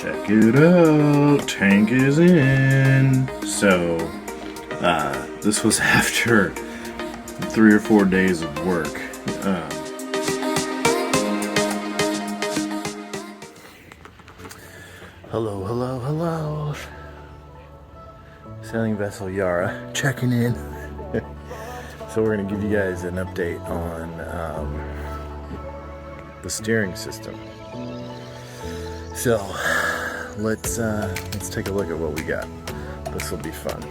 Check it out, tank is in. So, this was after 3 or 4 days of work. Hello. Sailing vessel Yara checking in. So we're gonna give you guys an update on the steering system. So let's take a look at what we got. This will be fun.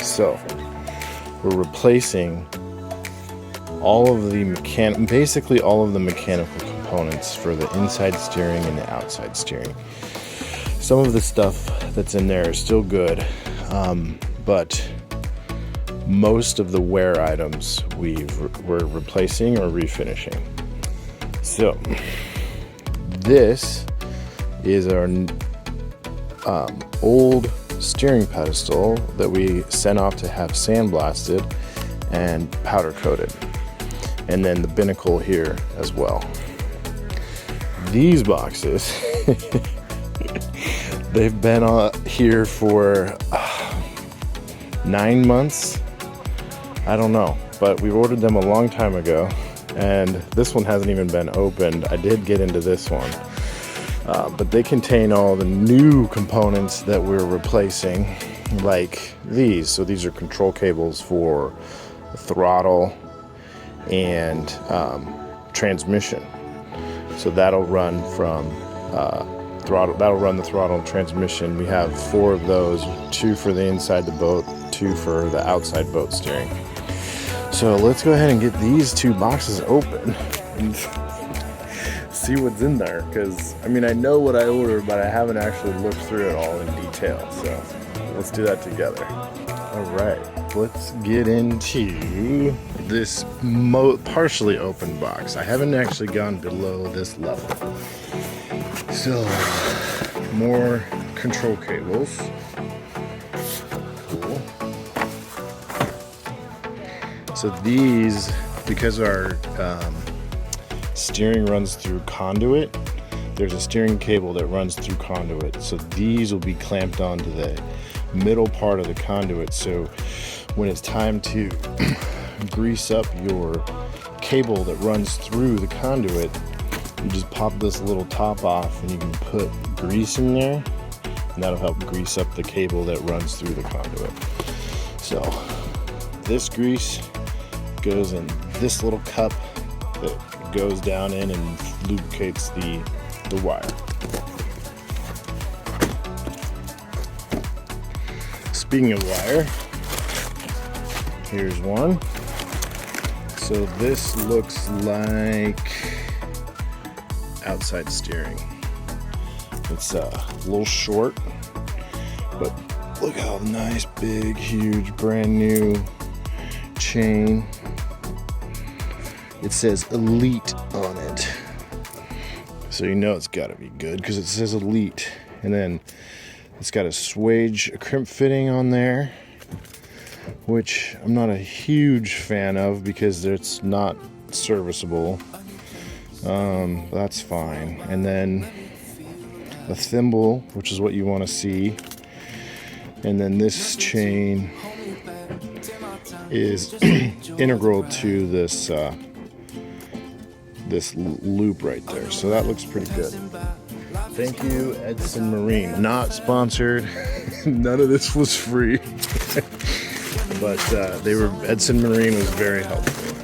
So we're replacing all of the basically all of the mechanical components for the inside steering and the outside steering. Some of the stuff that's in there is still good, but most of the wear items we're replacing or refinishing. So this is our old steering pedestal that we sent off to have sandblasted and powder coated, and then the binnacle here as well. These boxes they've been here for 9 months. I don't know, but we ordered them a long time ago, and this one hasn't even been opened. I did get into this one, but they contain all the new components that we're replacing, like these. So these are control cables for the throttle and transmission. So that'll run from throttle. That'll run the throttle and transmission. We have 4 of those: 2 for the inside the boat, 2 for the outside boat steering. So let's go ahead and get these 2 boxes open and see what's in there. Because I mean, I know what I ordered, but I haven't actually looked through it all in detail. So let's do that together. All right, let's get into this partially open box. I haven't actually gone below this level. So more control cables. Cool. So these, because our steering runs through conduit, there's a steering cable that runs through conduit. So these will be clamped onto the middle part of the conduit. So when it's time to grease up your cable that runs through the conduit, you just pop this little top off and you can put grease in there, and that'll help grease up the cable that runs through the conduit. So this grease goes in this little cup that goes down in and lubricates the wire. Speaking of wire, here's one. So this looks like outside steering. It's a little short, but look how nice, big, huge, brand new chain. It says Elite on it, so you know it's got to be good because it says Elite. And then it's got a swage, a crimp fitting on there, which I'm not a huge fan of because it's not serviceable. That's fine. And then a thimble, which is what you want to see. And then this chain is integral to this this loop right there. So that looks pretty good. Thank you, Edson Marine. Not sponsored. None of this was free. But Edson Marine was very helpful.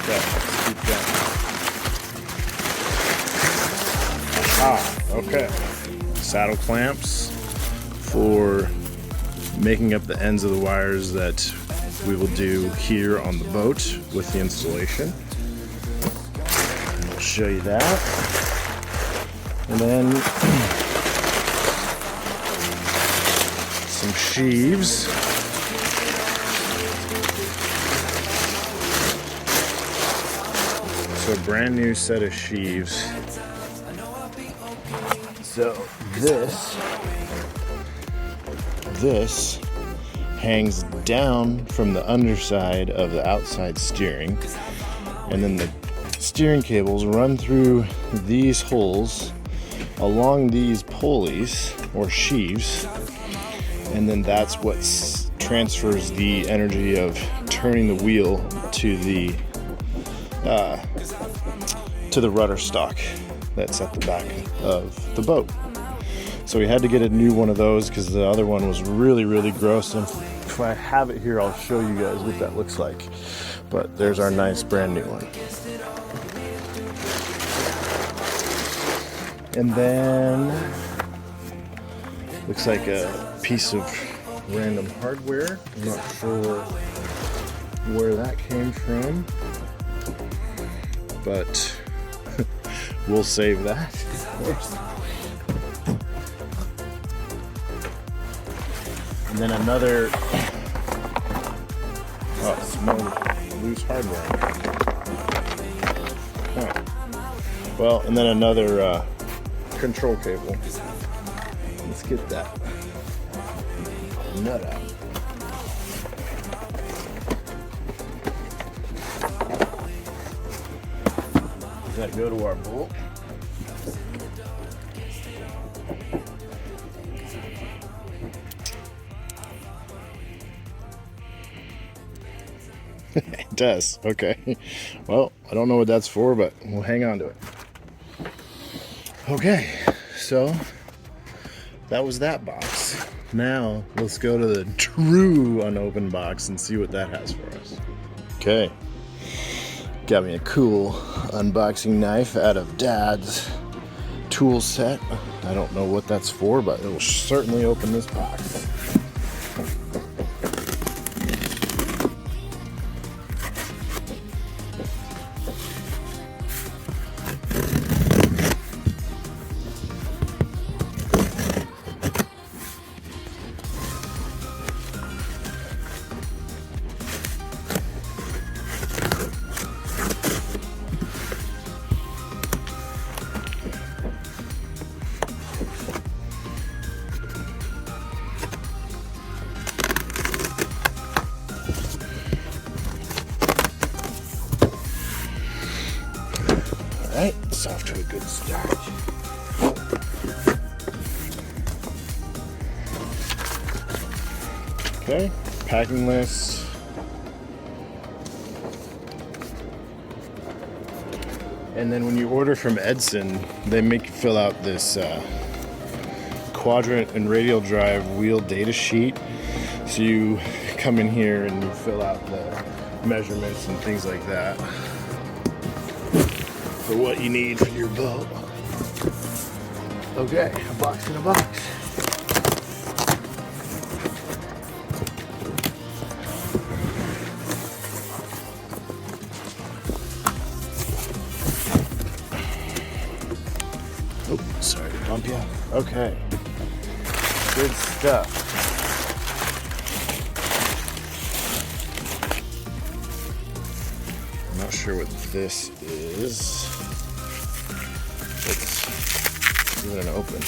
So, let's keep going. Okay. Saddle clamps for making up the ends of the wires that we will do here on the boat with the installation. And we'll show you that. And then some sheaves. So a brand new set of sheaves. So this hangs down from the underside of the outside steering, and then the steering cables run through these holes along these pulleys or sheaves, and then that's what transfers the energy of turning the wheel to the rudder stock that's at the back of the boat. So we had to get a new one of those because the other one was really, really gross. And if I have it here, I'll show you guys what that looks like. But there's our nice brand new one. And then looks like a piece of random hardware. I'm not sure where that came from, but we'll save that. And then another, oh, it's more loose hardware. Oh. Well, and then another control cable. Let's get that nut out. Does that go to our bolt? It does. Okay. Well, I don't know what that's for, but we'll hang on to it. Okay, so that was that box. Now let's go to the true unopened box and see what that has for us. Okay, got me a cool unboxing knife out of Dad's tool set. I don't know what that's for, but it will certainly open this box. Alright, it's off to a good start. Okay, packing list. And then when you order from Edson, they make you fill out this quadrant and radial drive wheel data sheet. So you come in here and you fill out the measurements and things like that for what you need for your boat. Okay, a box in a box. Oh, sorry to bump you. Okay, good stuff. I'm not sure what this is. Let's give it an open.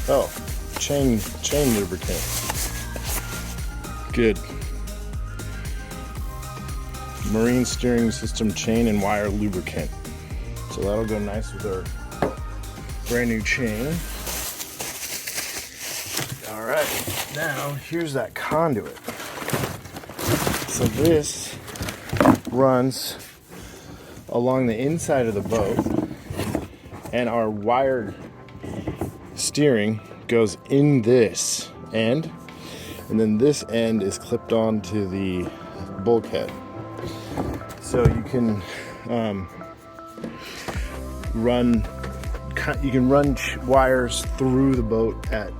Oh, chain lubricant. Good. Marine steering system chain and wire lubricant. So that'll go nice with our brand new chain. All right, now here's that conduit. So this runs along the inside of the boat, and our wired steering goes in this end, and then this end is clipped onto the bulkhead. So you can run wires through the boat at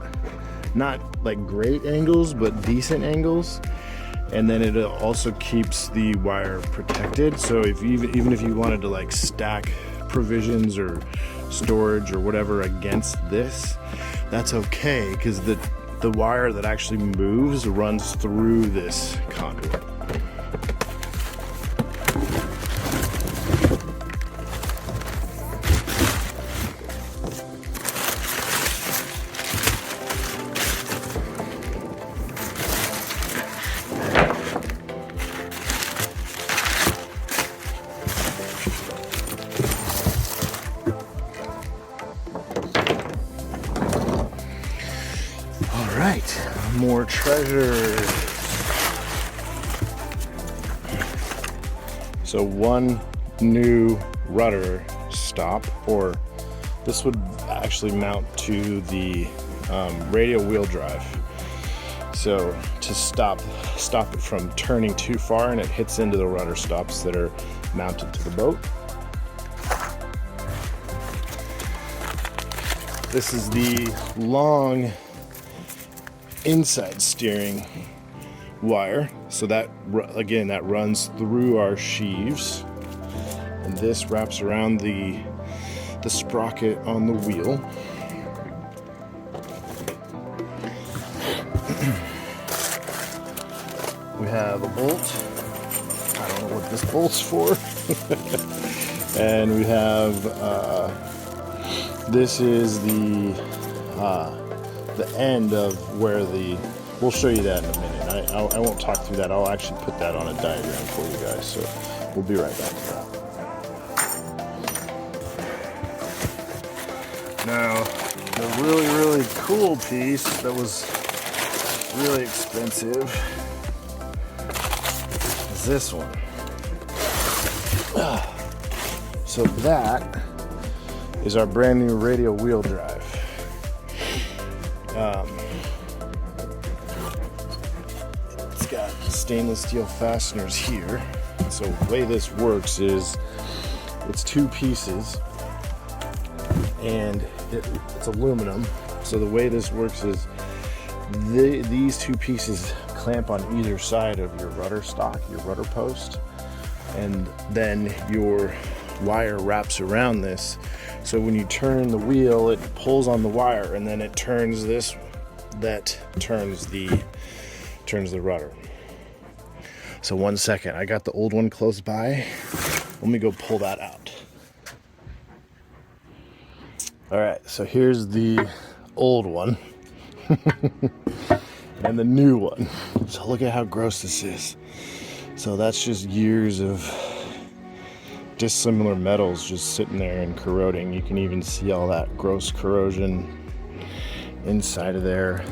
not like great angles, but decent angles, and then it also keeps the wire protected. So if even if you wanted to like stack provisions or storage or whatever against this, that's okay, because the wire that actually moves runs through this conduit. More treasures. So one new rudder stop, or this would actually mount to the radial wheel drive. So to stop it from turning too far, and it hits into the rudder stops that are mounted to the boat. This is the long inside steering wire, so that again that runs through our sheaves, and this wraps around the sprocket on the wheel. We have a bolt. I don't know what this bolt's for. And we have this is the end of where we'll show you that in a minute. I won't talk through that. I'll actually put that on a diagram for you guys. So we'll be right back to that. Now, the really, really cool piece that was really expensive is this one. So that is our brand new radial wheel drive. It's got stainless steel fasteners here. So the way this works is it's two pieces, and it's aluminum. So the way this works is these two pieces clamp on either side of your rudder stock, your rudder post, and then your wire wraps around this. So when you turn the wheel, it pulls on the wire, and then it turns this, that turns the rudder. So 1 second, I got the old one close by. Let me go pull that out. All right, so here's the old one and the new one. So look at how gross this is. So that's just years of dissimilar metals just sitting there and corroding. You can even see all that gross corrosion inside of there.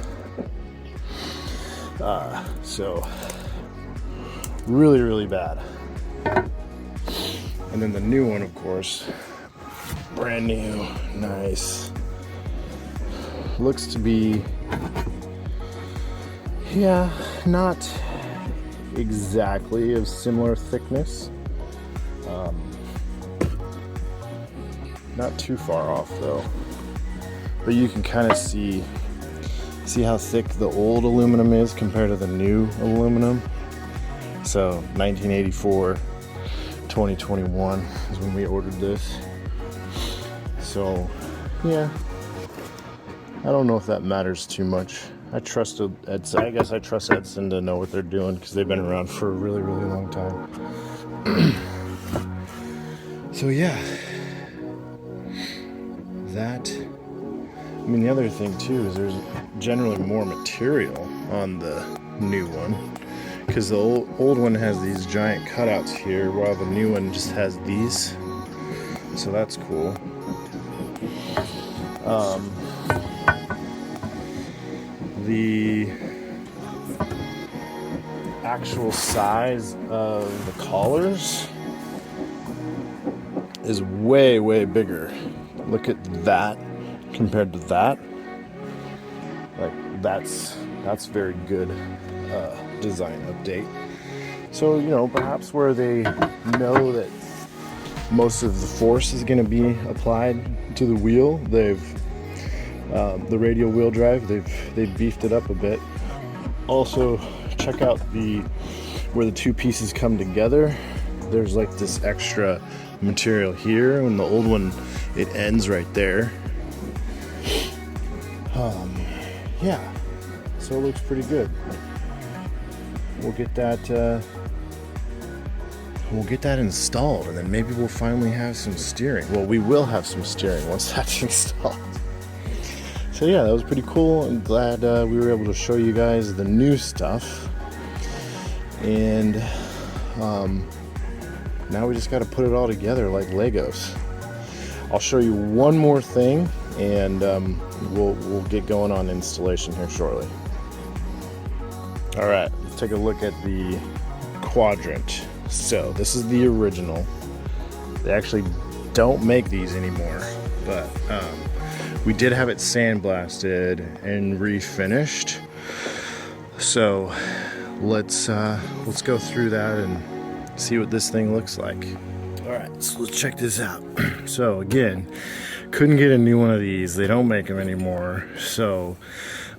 So really, really bad. And then the new one, of course, brand new, nice. Looks to be, yeah, not exactly of similar thickness. Not too far off though. But you can kind of see how thick the old aluminum is compared to the new aluminum. So 1984, 2021 is when we ordered this. So yeah, I don't know if that matters too much. I guess I trust Edson to know what they're doing, because they've been around for a really, really long time. So yeah, the other thing too is there's generally more material on the new one, because the old one has these giant cutouts here, while the new one just has these. So that's cool. The actual size of the collars is way, way bigger. Look at that compared to that. Like that's very good design update. So, perhaps where they know that most of the force is going to be applied to the wheel, they've the radial wheel drive, they've beefed it up a bit. Also, check out where the two pieces come together. There's like this extra material here. In the old one, it ends right there. Yeah, so it looks pretty good. We'll get that installed, and then maybe we'll finally have some steering. Well, we will have some steering once that's installed. So yeah, that was pretty cool. I'm glad we were able to show you guys the new stuff. And now we just got to put it all together like Legos. I'll show you one more thing, and we'll get going on installation here shortly. All right, let's take a look at the quadrant. So this is the original. They actually don't make these anymore, but we did have it sandblasted and refinished. So let's go through that and see what this thing looks like. All right, so let's check this out. So again, couldn't get a new one of these. They don't make them anymore. So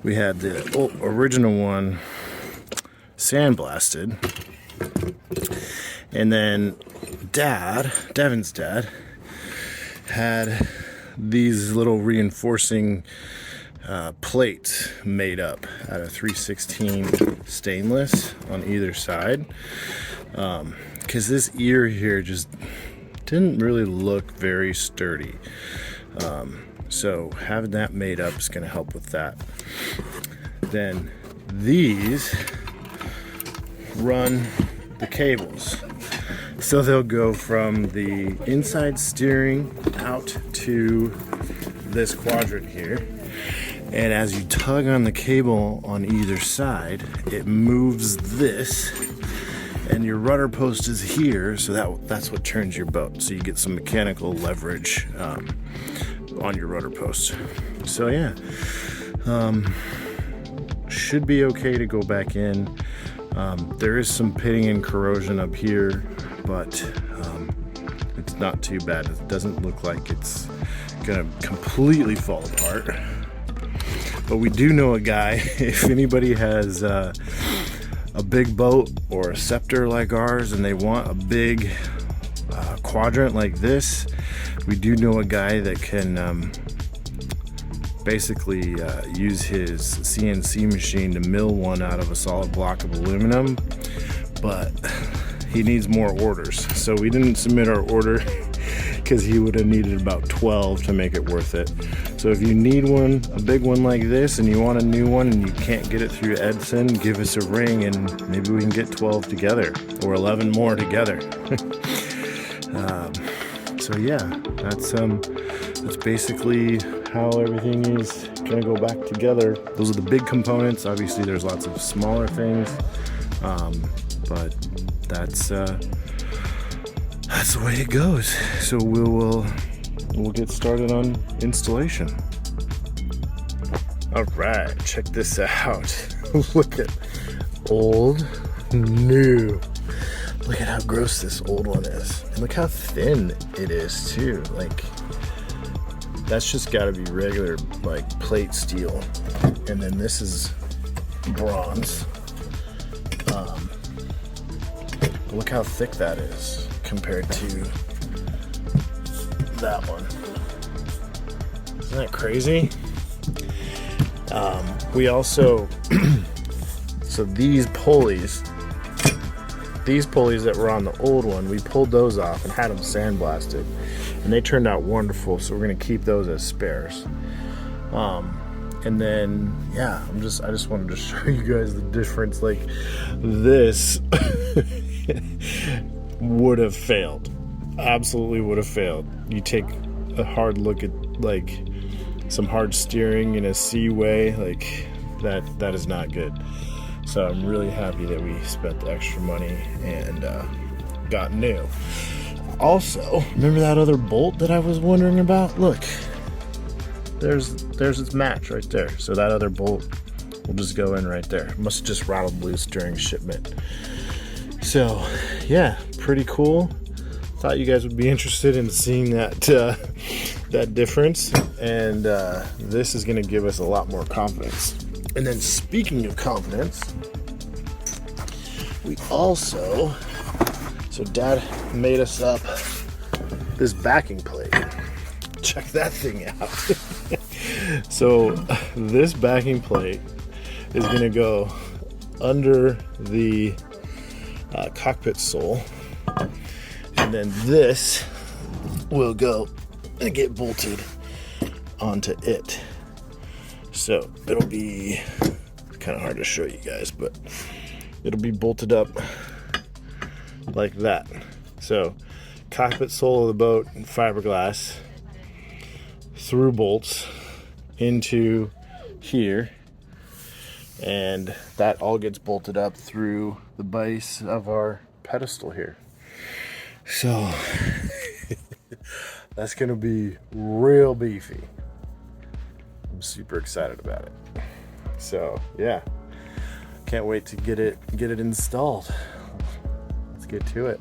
we had the original one sandblasted, and then Devin's dad had these little reinforcing plates made up out of 316 stainless on either side, because this ear here just didn't really look very sturdy. So having that made up is going to help with that. Then these run the cables, so they'll go from the inside steering out to this quadrant here, and as you tug on the cable on either side, it moves this, and your rudder post is here, so that's what turns your boat, so you get some mechanical leverage on your rudder post. So yeah, should be okay to go back in. There is some pitting and corrosion up here, but it's not too bad. It doesn't look like it's gonna completely fall apart. But we do know a guy, if anybody has a big boat or a scepter like ours and they want a big quadrant like this, we do know a guy that can basically use his CNC machine to mill one out of a solid block of aluminum, but he needs more orders. So we didn't submit our order because he would have needed about 12 to make it worth it. So if you need one, a big one like this, and you want a new one and you can't get it through Edson, give us a ring and maybe we can get 12 together or 11 more together. So yeah, that's basically how everything is gonna go back together. Those are the big components. Obviously there's lots of smaller things, but that's the way it goes. So we'll get started on installation. All right, check this out. Look at old, new. Look at how gross this old one is, and look how thin it is too. Like, that's just got to be regular, like, plate steel, and then this is bronze. Look how thick that is compared to that one. Isn't that crazy? We also so these pulleys that were on the old one, we pulled those off and had them sandblasted, and they turned out wonderful, so we're gonna keep those as spares. And then yeah, I just wanted to show you guys the difference. Like, this would have failed, absolutely would have failed. You take a hard look at, like, some hard steering in a Seaway, like that is not good. So I'm really happy that we spent the extra money and got new. Also, remember that other bolt that I was wondering about? Look, there's its match right there. So that other bolt will just go in right there. Must have just rattled loose during shipment. So yeah, pretty cool. Thought you guys would be interested in seeing that that difference, and this is going to give us a lot more confidence. And then, speaking of confidence, we also, so Dad made us up this backing plate. Check that thing out. So this backing plate is going to go under the cockpit sole, and then this will go and get bolted onto it. So it'll be kind of hard to show you guys, but it'll be bolted up like that. So cockpit sole of the boat, fiberglass, through bolts into here, And that all gets bolted up through the base of our pedestal here. So that's gonna be real beefy. I'm super excited about it. So yeah, can't wait to get it installed. Let's get to it.